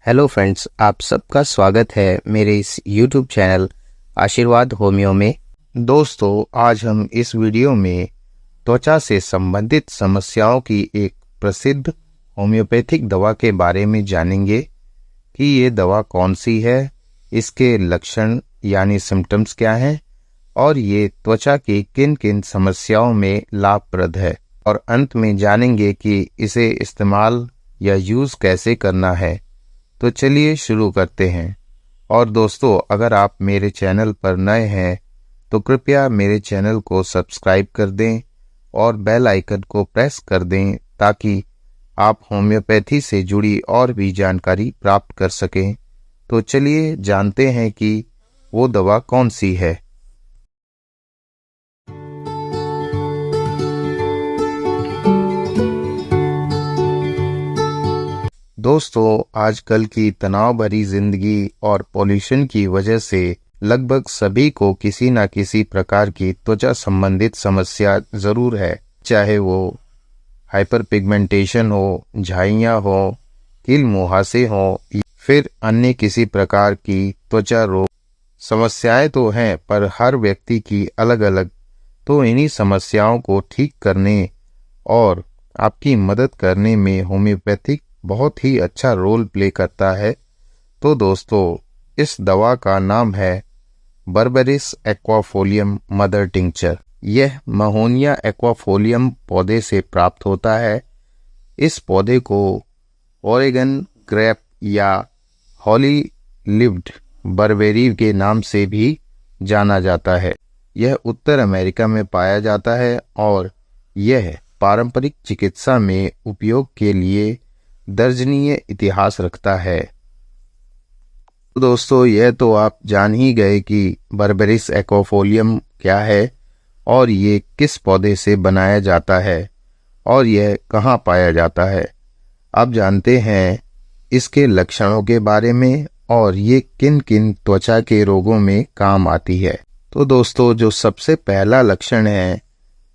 Hello friends, आप सबका स्वागत है मेरे इस YouTube चैनल आशीर्वाद होमियो में। दोस्तों, आज हम इस वीडियो में त्वचा से संबंधित समस्याओं की एक प्रसिद्ध होम्योपैथिक दवा के बारे में जानेंगे कि ये दवा कौन सी है, इसके लक्षण यानी सिम्टम्स क्या हैं और ये त्वचा की किन किन समस्याओं में लाभप्रद है। और अंत में जानेंगे कि इसे इस्तेमाल या यूज़ कैसे करना है। तो चलिए शुरू करते हैं। और दोस्तों, अगर आप मेरे चैनल पर नए हैं तो कृपया मेरे चैनल को सब्सक्राइब कर दें और बेल आइकन को प्रेस कर दें ताकि आप होम्योपैथी से जुड़ी और भी जानकारी प्राप्त कर सकें। तो चलिए जानते हैं कि वो दवा कौन सी है। दोस्तों, आजकल की तनाव भरी जिंदगी और पॉल्यूशन की वजह से लगभग सभी को किसी न किसी प्रकार की त्वचा संबंधित समस्या जरूर है, चाहे वो हाइपर पिगमेंटेशन हो, झाइयाँ हो, कील मुहासे हो, फिर अन्य किसी प्रकार की त्वचा रोग। समस्याएं तो हैं, पर हर व्यक्ति की अलग अलग। तो इन्हीं समस्याओं को ठीक करने और आपकी मदद करने में होम्योपैथिक बहुत ही अच्छा रोल प्ले करता है। तो दोस्तों, इस दवा का नाम है बर्बेरिस एक्वाफोलियम मदर टिंचर। यह महोनिया एक्वाफोलियम पौधे से प्राप्त होता है। इस पौधे को ओरेगन क्रेप या हॉली लिव्ड बर्बेरी के नाम से भी जाना जाता है। यह उत्तर अमेरिका में पाया जाता है और यह पारंपरिक चिकित्सा में उपयोग के लिए दर्जनीय इतिहास रखता है। तो दोस्तों, यह तो आप जान ही गए कि बर्बेरिस एक्वाफोलियम क्या है और ये किस पौधे से बनाया जाता है और यह कहाँ पाया जाता है। अब जानते हैं इसके लक्षणों के बारे में और ये किन किन त्वचा के रोगों में काम आती है। तो दोस्तों, जो सबसे पहला लक्षण है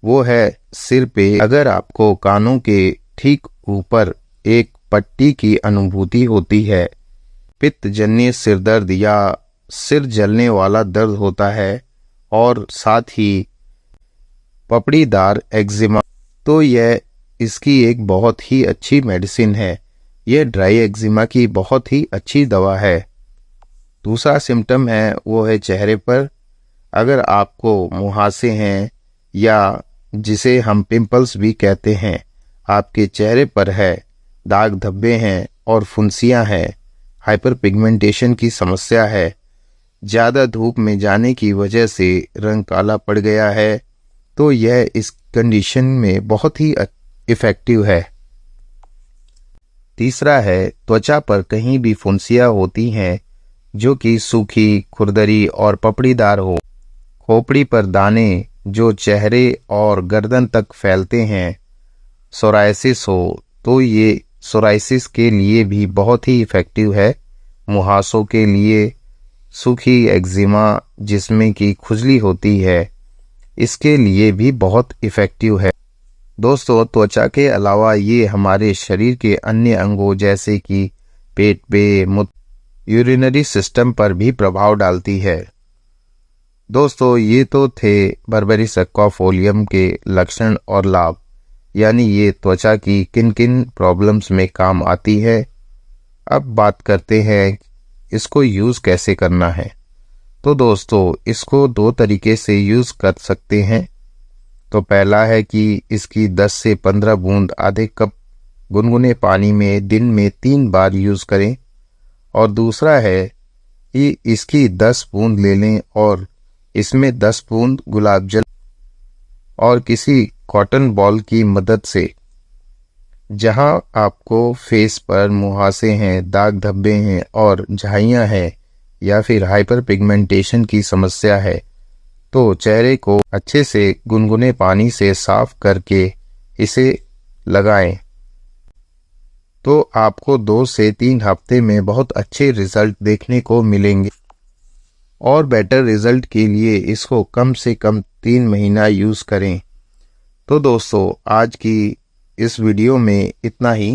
वो है सिर पे अगर आपको कानों के ठीक ऊपर एक पट्टी की अनुभूति होती है, पित्तजन्य सिरदर्द या सिर जलने वाला दर्द होता है और साथ ही पपड़ीदार एक्जिमा, तो यह इसकी एक बहुत ही अच्छी मेडिसिन है। यह ड्राई एक्जिमा की बहुत ही अच्छी दवा है। दूसरा सिम्टम है वो है चेहरे पर अगर आपको मुहासे हैं या जिसे हम पिंपल्स भी कहते हैं, आपके चेहरे पर है, दाग धब्बे हैं और फुंसियां हैं, हाइपर पिगमेंटेशन की समस्या है, ज़्यादा धूप में जाने की वजह से रंग काला पड़ गया है, तो यह इस कंडीशन में बहुत ही इफ़ेक्टिव है। तीसरा है त्वचा पर कहीं भी फुंसियां होती हैं जो कि सूखी, खुरदरी और पपड़ीदार हो, खोपड़ी पर दाने जो चेहरे और गर्दन तक फैलते हैं, सोराइसिस हो, तो ये सोराइसिस के लिए भी बहुत ही इफ़ेक्टिव है। मुहासों के लिए सूखी एक्जिमा जिसमें कि खुजली होती है, इसके लिए भी बहुत इफ़ेक्टिव है। दोस्तों, त्वचा के अलावा ये हमारे शरीर के अन्य अंगों जैसे कि पेट पे, मूत्र, यूरिनरी सिस्टम पर भी प्रभाव डालती है। दोस्तों, ये तो थे बर्बेरिस एक्वाफोलियम के लक्षण और लाभ, यानी ये त्वचा की किन किन प्रॉब्लम्स में काम आती है। अब बात करते हैं इसको यूज़ कैसे करना है। तो दोस्तों, इसको दो तरीके से यूज़ कर सकते हैं। तो पहला है कि इसकी 10 से 15 बूंद आधे कप गुनगुने पानी में दिन में 3 बार यूज़ करें। और दूसरा है कि इसकी 10 बूंद ले लें और इसमें 10 बूंद गुलाब जल और किसी कॉटन बॉल की मदद से जहां आपको फेस पर मुहासे हैं, दाग धब्बे हैं और झाइयाँ हैं या फिर हाइपर पिगमेंटेशन की समस्या है, तो चेहरे को अच्छे से गुनगुने पानी से साफ करके इसे लगाएं। तो आपको 2 से 3 हफ्ते में बहुत अच्छे रिजल्ट देखने को मिलेंगे। और बेटर रिजल्ट के लिए इसको कम से कम 3 महीना यूज़ करें। तो दोस्तों, आज की इस वीडियो में इतना ही।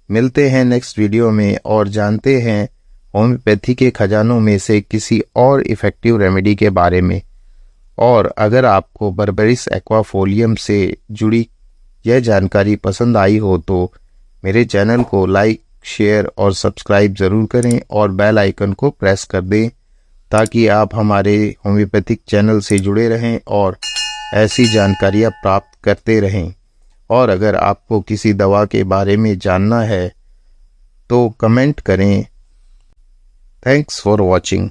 मिलते हैं नेक्स्ट वीडियो में और जानते हैं होम्योपैथी के खजानों में से किसी और इफ़ेक्टिव रेमेडी के बारे में। और अगर आपको बर्बेरिस एक्वाफोलियम से जुड़ी यह जानकारी पसंद आई हो तो मेरे चैनल को लाइक, शेयर और सब्सक्राइब ज़रूर करें और बेल आइकन को प्रेस कर दें ताकि आप हमारे होम्योपैथिक चैनल से जुड़े रहें और ऐसी जानकारियाँ प्राप्त करते रहें। और अगर आपको किसी दवा के बारे में जानना है तो कमेंट करें। Thanks for watching.